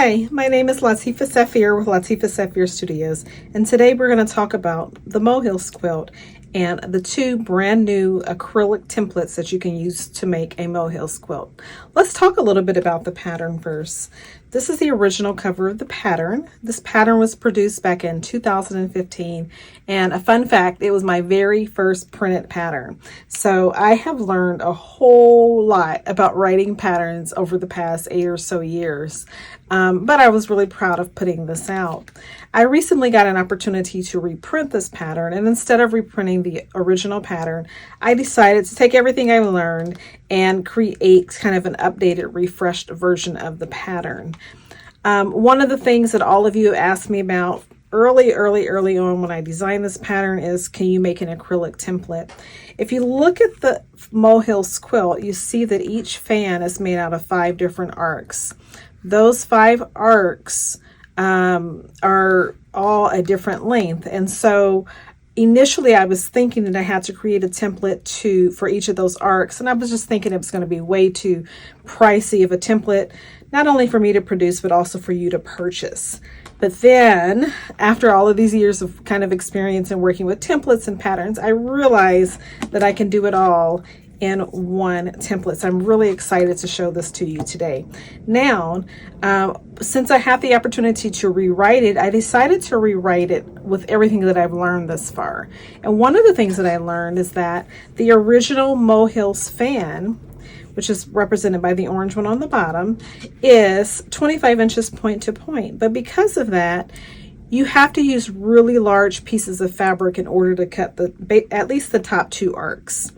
Hi, my name is Latifa Safir with Latifa Safir Studios, and today we're going to talk about the Molehills quilt and the two brand new acrylic templates that you can use to make a Molehills quilt. Let's talk a little bit about the pattern first. This is the original cover of the pattern. This pattern was produced back in 2015, and a fun fact, it was my very first printed pattern. So I have learned a whole lot about writing patterns over the past 8 or so years, but I was really proud of putting this out. I recently got an opportunity to reprint this pattern, and instead of reprinting the original pattern, I decided to take everything I learned and create kind of an updated, refreshed version of the pattern. One of the things that all of you have asked me about early on when I designed this pattern is, can you make an acrylic template? If you look at the Molehills quilt, you see that each fan is made out of 5 different arcs. Those 5 arcs are all a different length, and so initially I was thinking that I had to create a template for each of those arcs, and I was just thinking it was going to be way too pricey of a template, not only for me to produce but also for you to purchase. But then after all of these years of kind of experience in working with templates and patterns, I realized that I can do it all in one template. So I'm really excited to show this to you today. Now, since I have the opportunity to rewrite it, I decided to rewrite it with everything that I've learned thus far. And one of the things that I learned is that the original Molehills fan, which is represented by the orange one on the bottom, is 25 inches point to point. But because of that, you have to use really large pieces of fabric in order to cut at least the top 2 arcs.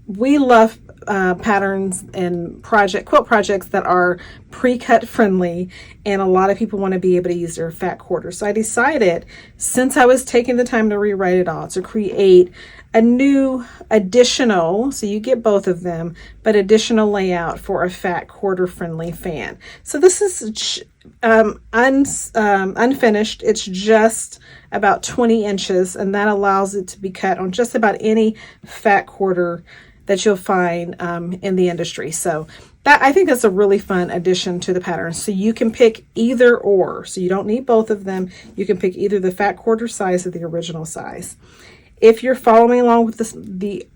We love patterns and quilt projects that are pre-cut friendly, and a lot of people want to be able to use their fat quarters. So I decided, since I was taking the time to rewrite it all, to create a new additional, so you get both of them, but additional layout for a fat quarter friendly fan. So this is unfinished. It's just about 20 inches, and that allows it to be cut on just about any fat quarter that you'll find in the industry. So I think that's a really fun addition to the pattern. So you can pick either or, so you don't need both of them. You can pick either the fat quarter size or the original size. If you're following along with the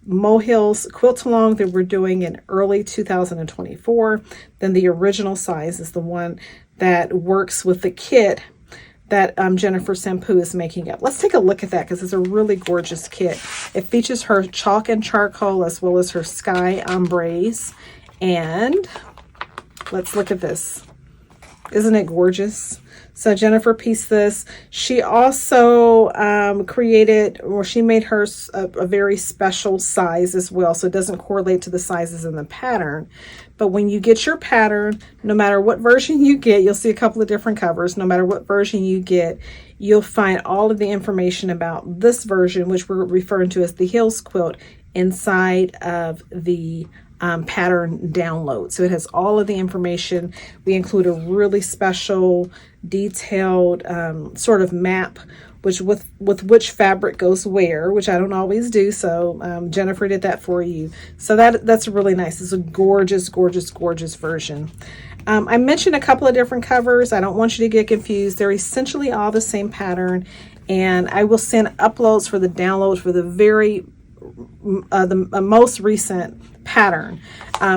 Molehills Quilt Along that we're doing in early 2024, then the original size is the one that works with the kit that Jennifer Sampu is making up. Let's take a look at that because it's a really gorgeous kit. It features her chalk and charcoal as well as her sky ombres. And let's look at this. Isn't it gorgeous? So Jennifer pieced this. She also she made hers a very special size as well, so it doesn't correlate to the sizes in the pattern. But when you get your pattern, no matter what version you get, you'll see a couple of different covers. No matter what version you get, you'll find all of the information about this version, which we're referring to as the Hills quilt, inside of the pattern download. So it has all of the information. We include a really special detailed sort of map with which fabric goes where, which I don't always do, so Jennifer did that for you. So that's really nice. It's a gorgeous version. I mentioned a couple of different covers. I don't want you to get confused. They're essentially all the same pattern, and I will send uploads for the downloads for the most recent pattern.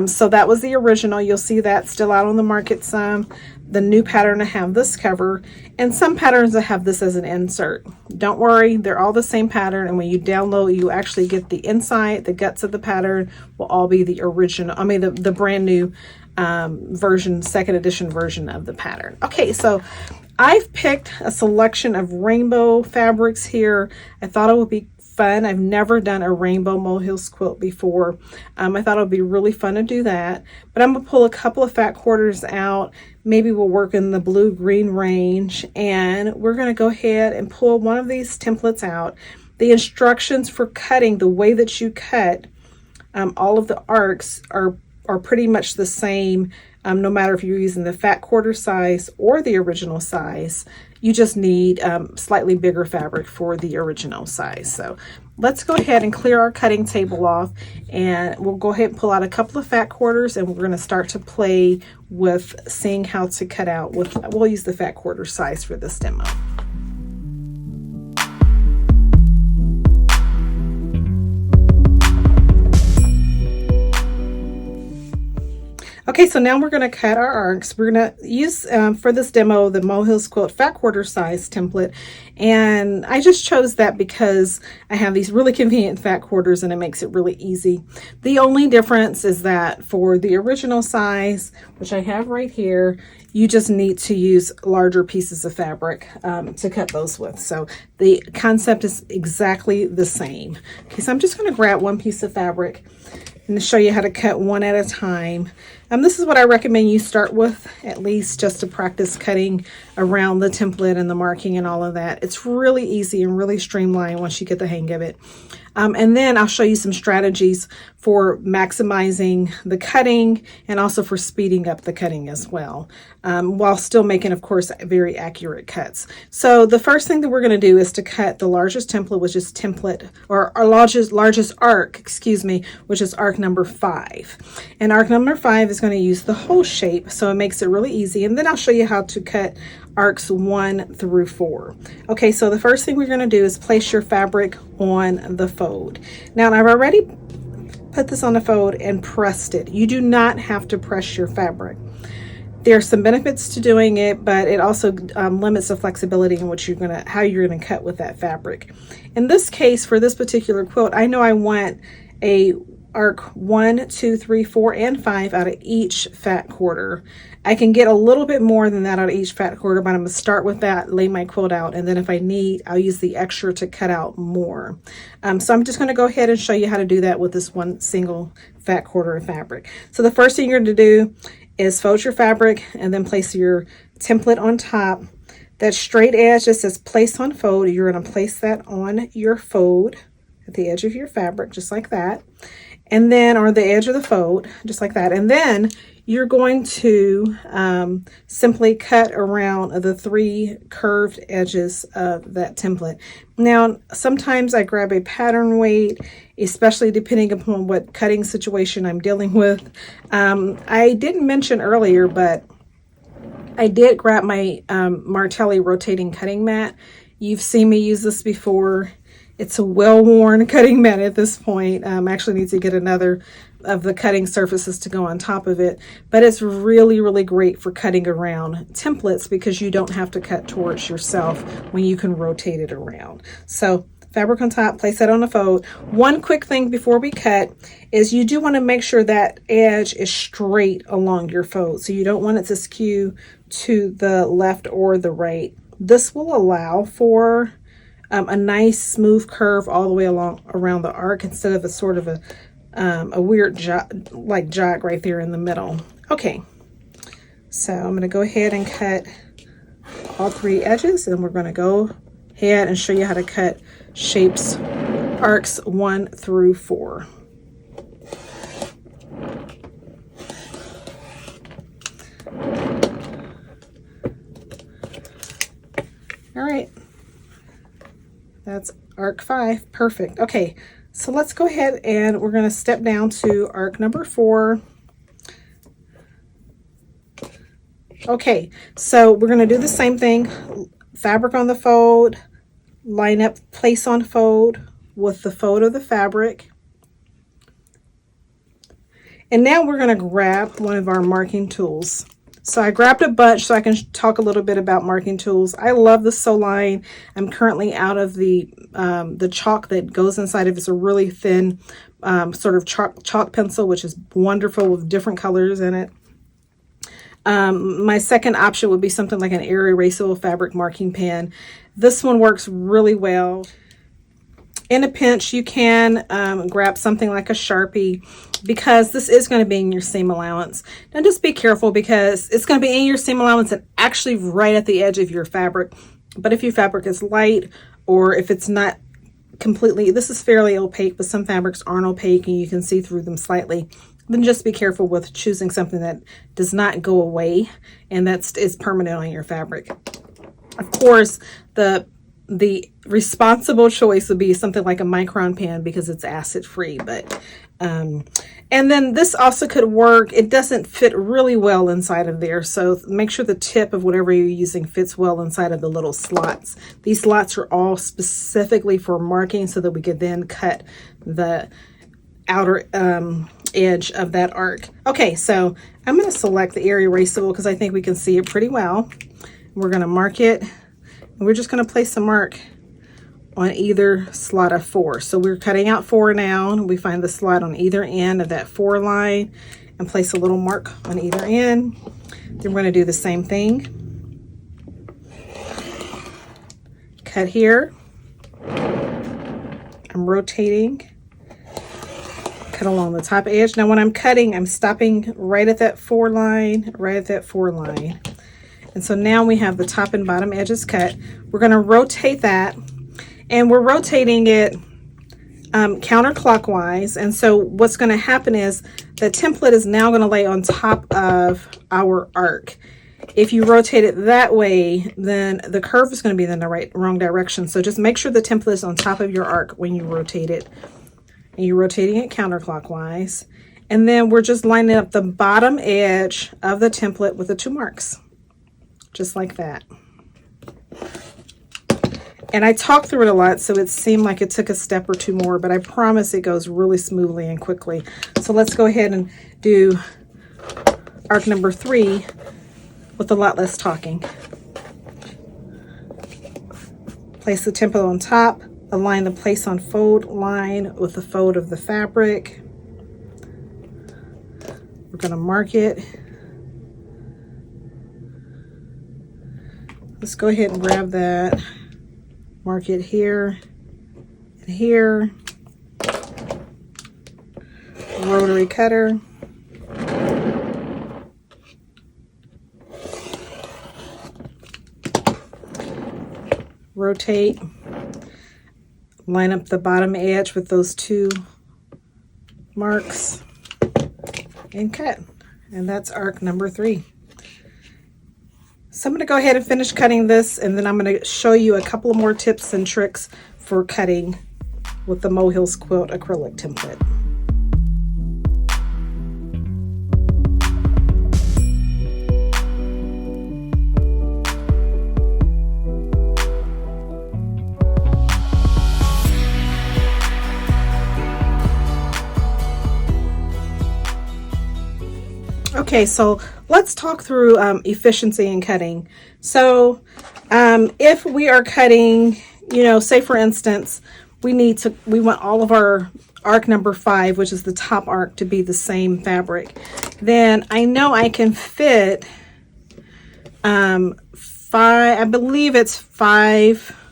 So that was the original. You'll see that still out on the market some. The new pattern, I have this cover, and some patterns I have this as an insert. Don't worry, they're all the same pattern, and when you download, you actually get the inside, the guts of the pattern will all be the original, the brand new version, 2nd edition version of the pattern. Okay, so I've picked a selection of rainbow fabrics here. I thought it would be fun. I've never done a rainbow Molehills quilt before. I thought it would be really fun to do that, but I'm gonna pull a couple of fat quarters out. Maybe we'll work in the blue-green range, and we're gonna go ahead and pull one of these templates out. The instructions for cutting, the way that you cut all of the arcs are pretty much the same no matter if you're using the fat quarter size or the original size. You just need slightly bigger fabric for the original size. So let's go ahead and clear our cutting table off, and we'll go ahead and pull out a couple of fat quarters, and we're going to start to play with seeing how to cut out with, we'll use the fat quarter size for this demo. Okay, so now we're going to cut our arcs. We're going to use, for this demo, the Molehills Quilt fat quarter size template. And I just chose that because I have these really convenient fat quarters and it makes it really easy. The only difference is that for the original size, which I have right here, you just need to use larger pieces of fabric to cut those with. So the concept is exactly the same. Okay, so I'm just going to grab one piece of fabric and show you how to cut one at a time. This is what I recommend you start with, at least just to practice cutting around the template and the marking and all of that. It's really easy and really streamlined once you get the hang of it. And then I'll show you some strategies for maximizing the cutting and also for speeding up the cutting as well, while still making, of course, very accurate cuts. So the first thing that we're going to do is to cut the largest template, which is our largest arc, excuse me, which is arc number 5. And arc number 5 is going to use the whole shape, so it makes it really easy. And then I'll show you how to cut arcs 1 through 4. Okay, so the first thing we're going to do is place your fabric on the fold. Now, I've already put this on the fold and pressed it. You do not have to press your fabric. There are some benefits to doing it, but it also limits the flexibility in which how you're gonna cut with that fabric. In this case, for this particular quilt, I know I want a arc 1, 2, 3, 4, and 5 out of each fat quarter. I can get a little bit more than that out of each fat quarter, but I'm going to start with that, lay my quilt out, and then if I need, I'll use the extra to cut out more. So I'm just going to go ahead and show you how to do that with this one single fat quarter of fabric. So the first thing you're going to do is fold your fabric and then place your template on top. That straight edge that says place on fold, you're going to place that on your fold at the edge of your fabric, just like that. And then, or the edge of the fold, just like that. And then you're going to simply cut around the 3 curved edges of that template. Now, sometimes I grab a pattern weight, especially depending upon what cutting situation I'm dealing with. I didn't mention earlier, but I did grab my Martelli rotating cutting mat. You've seen me use this before. It's a well-worn cutting mat at this point. I actually need to get another of the cutting surfaces to go on top of it. But it's really, really great for cutting around templates because you don't have to cut towards yourself when you can rotate it around. So fabric on top, place that on the fold. One quick thing before we cut is you do want to make sure that edge is straight along your fold. So you don't want it to skew to the left or the right. This will allow for a nice smooth curve all the way along around the arc instead of a sort of a weird jog right there in the middle. Okay, so I'm going to go ahead and cut all 3 edges, and we're going to go ahead and show you how to cut shapes arcs 1 through 4. All right. That's arc 5. Perfect. Okay, so let's go ahead and we're going to step down to arc number 4. Okay, so we're going to do the same thing. Fabric on the fold, line up, place on fold with the fold of the fabric. And now we're going to grab one of our marking tools. So I grabbed a bunch so I can talk a little bit about marking tools. I love the Soline. I'm currently out of the chalk that goes inside of it. It's a really thin sort of chalk pencil, which is wonderful with different colors in it. My second option would be something like an air erasable fabric marking pen. This one works really well. In a pinch, you can grab something like a Sharpie because this is going to be in your seam allowance. Now just be careful because it's going to be in your seam allowance and actually right at the edge of your fabric. But if your fabric is light or if it's not completely, this is fairly opaque, but some fabrics aren't opaque and you can see through them slightly. then just be careful with choosing something that does not go away and is permanent on your fabric. Of course, the responsible choice would be something like a micron pen because it's acid free, but and then this also could work. It doesn't fit really well inside of there, so make sure the tip of whatever you're using fits well inside of the little slots. These slots are all specifically for marking so that we could then cut the outer edge of that arc. Okay, so I'm going to select the area erasable because I think we can see it pretty well. We're going to mark it, and we're just going to place a mark on either slot of 4. So we're cutting out 4 now, and we find the slot on either end of that 4 line and place a little mark on either end. Then we're going to do the same thing. Cut here. I'm rotating. Cut along the top edge. Now when I'm cutting, I'm stopping right at that 4 line, right at that 4 line. And so now we have the top and bottom edges cut. We're going to rotate that, and we're rotating it counterclockwise. And so what's going to happen is the template is now going to lay on top of our arc. If you rotate it that way, then the curve is going to be in the wrong direction. So just make sure the template is on top of your arc when you rotate it. And you're rotating it counterclockwise. And then we're just lining up the bottom edge of the template with the 2 marks. Just like that. And I talked through it a lot, so it seemed like it took a step or 2 more, but I promise it goes really smoothly and quickly. So let's go ahead and do arc number 3 with a lot less talking. Place the template on top, align the place on fold line with the fold of the fabric. We're going to mark it. Let's go ahead and grab that, mark it here and here. Rotary cutter. Rotate. Line up the bottom edge with those 2 marks and cut. And that's arc number 3. So I'm going to go ahead and finish cutting this, and then I'm going to show you a couple of more tips and tricks for cutting with the Molehills Quilt Acrylic Template. Okay, so let's talk through efficiency in cutting. So if we are cutting, say for instance, we want all of our arc number 5, which is the top arc, to be the same fabric. Then I know I can fit 5, I believe it's 5.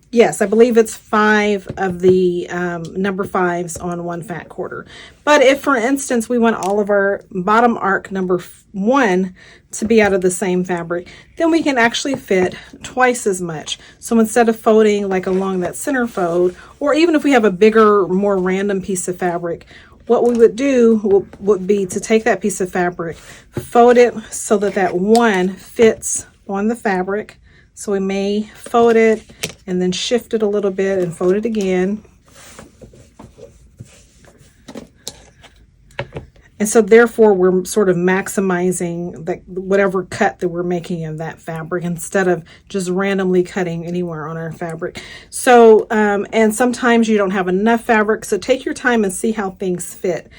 Yes, I believe it's 5 of the number 5s on 1 fat quarter. But if, for instance, we want all of our bottom arc number 1 to be out of the same fabric, then we can actually fit twice as much. So instead of folding like along that center fold, or even if we have a bigger, more random piece of fabric, what we would do would be to take that piece of fabric, fold it so that that 1 fits on the fabric. So we may fold it and then shift it a little bit and fold it again. And so therefore we're sort of maximizing whatever cut that we're making in that fabric instead of just randomly cutting anywhere on our fabric. So, and sometimes you don't have enough fabric, so take your time and see how things fit.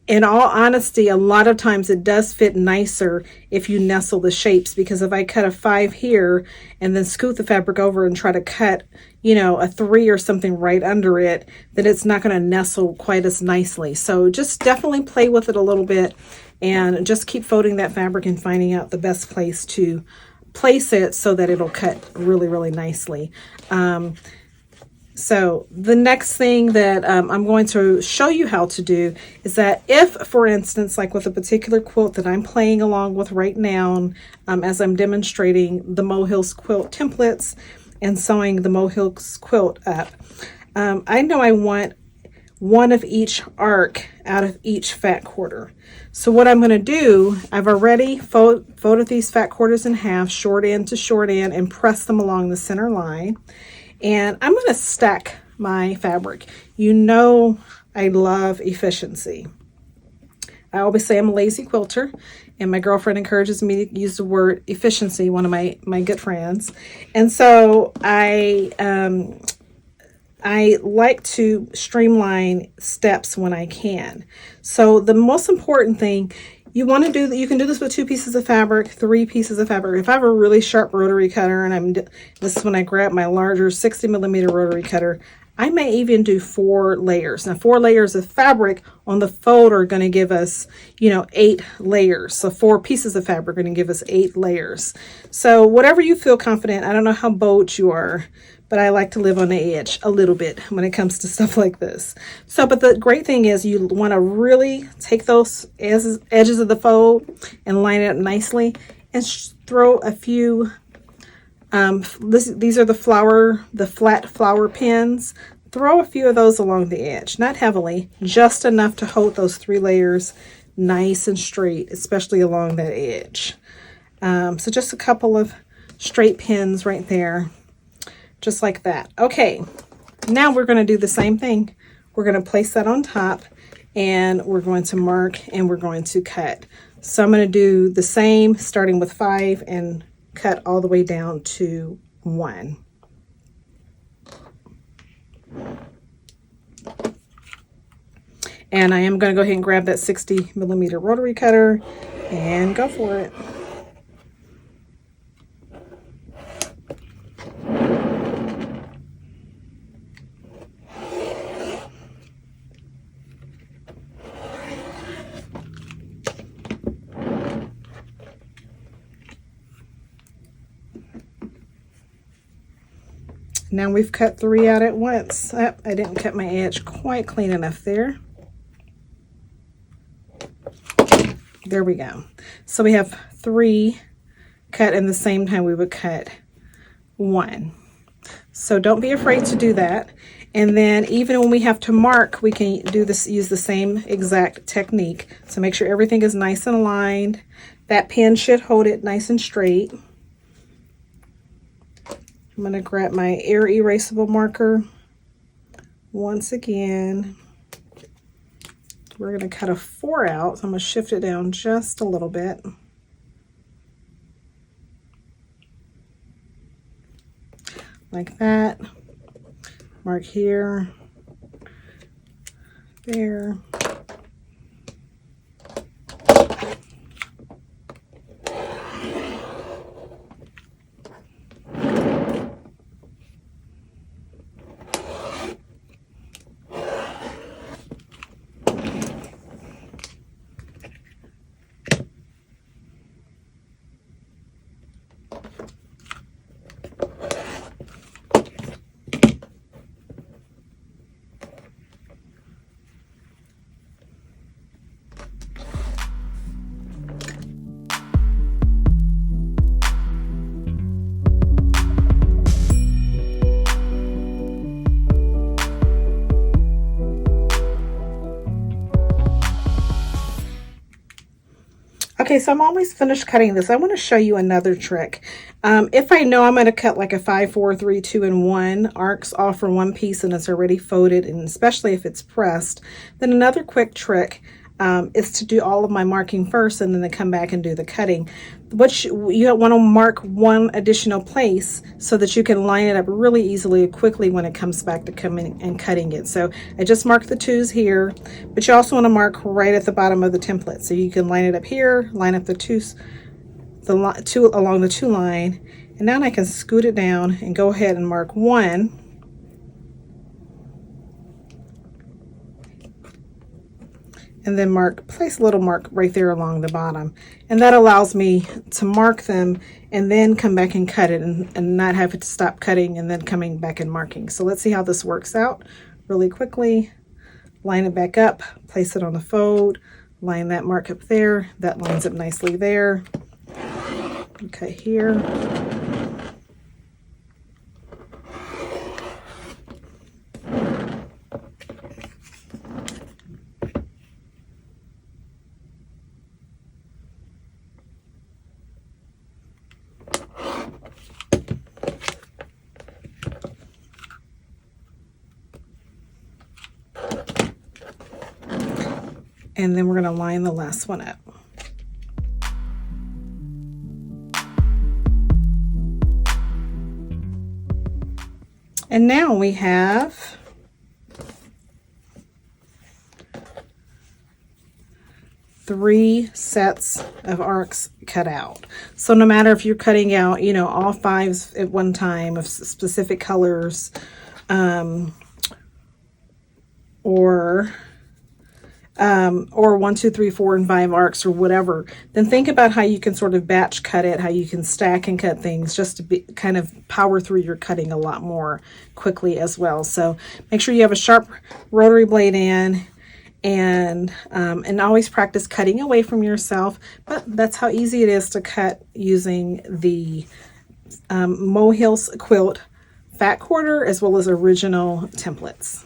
In all honesty, a lot of times it does fit nicer if you nestle the shapes, because if I cut a 5 here and then scoot the fabric over and try to cut, a 3 or something right under it, then it's not going to nestle quite as nicely. So just definitely play with it a little bit and just keep folding that fabric and finding out the best place to place it so that it'll cut really, really nicely. So the next thing that I'm going to show you how to do is that if, for instance, like with a particular quilt that I'm playing along with right now, as I'm demonstrating the Molehills Quilt templates and sewing the Molehills quilt up, I know I want one of each arc out of each fat quarter. So what I'm going to do, I've already folded these fat quarters in half, short end to short end, and press them along the center line. And I'm going to stack my fabric. You know I love efficiency. I always say I'm a lazy quilter, and my girlfriend encourages me to use the word efficiency, one of my good friends. And so I like to streamline steps when I can. So the most important thing you want to do, that you can do this with 2 pieces of fabric, 3 pieces of fabric. If I have a really sharp rotary cutter, and this is when I grab my larger 60mm rotary cutter, I may even do 4 layers. Now 4 layers of fabric on the fold are going to give us, 8 layers. So 4 pieces of fabric are going to give us 8 layers. So whatever you feel confident. I don't know how bold you are, but I like to live on the edge a little bit when it comes to stuff like this. So, but the great thing is you want to really take those edges of the fold and line it up nicely, and throw a few, these are the flat flower pins. Throw a few of those along the edge, not heavily, just enough to hold those 3 layers nice and straight, especially along that edge. So just a couple of straight pins right there. Just like that. Okay, now we're going to do the same thing. We're going to place that on top, and we're going to mark, and we're going to cut. So I'm going to do the same, starting with 5 and cut all the way down to 1. And I am going to go ahead and grab that 60mm rotary cutter and go for it. Now we've cut 3 out at once. Oh, I didn't cut my edge quite clean enough there. There we go. So we have 3 cut in the same time we would cut 1. So don't be afraid to do that. And then even when we have to mark, we can do this, use the same exact technique. So make sure everything is nice and aligned. That pin should hold it nice and straight. I'm going to grab my air erasable marker once again. We're going to cut a 4 out. So I'm going to shift it down just a little bit. Like that. Mark here, there. Okay, so I'm almost finished cutting this. I want to show you another trick. If I know I'm going to cut like a 5, 4, 3, 2, and 1 arcs off for one piece and it's already folded, and especially if it's pressed, then another quick trick is to do all of my marking first and then to come back and do the cutting. You want to mark one additional place so that you can line it up really easily and quickly when it comes back to coming and cutting it. So I just marked the 2s here, but you also want to mark right at the bottom of the template. So you can line it up here, line up the 2s, the 2 along the 2 line, and now I can scoot it down and go ahead and mark 1. And then place a little mark right there along the bottom, and that allows me to mark them and then come back and cut it, and not have to stop cutting and then coming back and marking. So let's see how this works out really quickly. Line it back up, place it on the fold, line that mark up there, that lines up nicely there. Okay, here. And then we're going to line the last one up. And now we have three sets of arcs cut out. So no matter if you're cutting out, you know, all fives at one time of specific colors, or 1, 2, 3, 4, and 5 arcs or whatever, then think about how you can sort of batch cut it, how you can stack and cut things just to be kind of power through your cutting a lot more quickly as well. So make sure you have a sharp rotary blade in, and always practice cutting away from yourself. But that's how easy it is to cut using the Molehills Quilt Fat Quarter as well as original templates.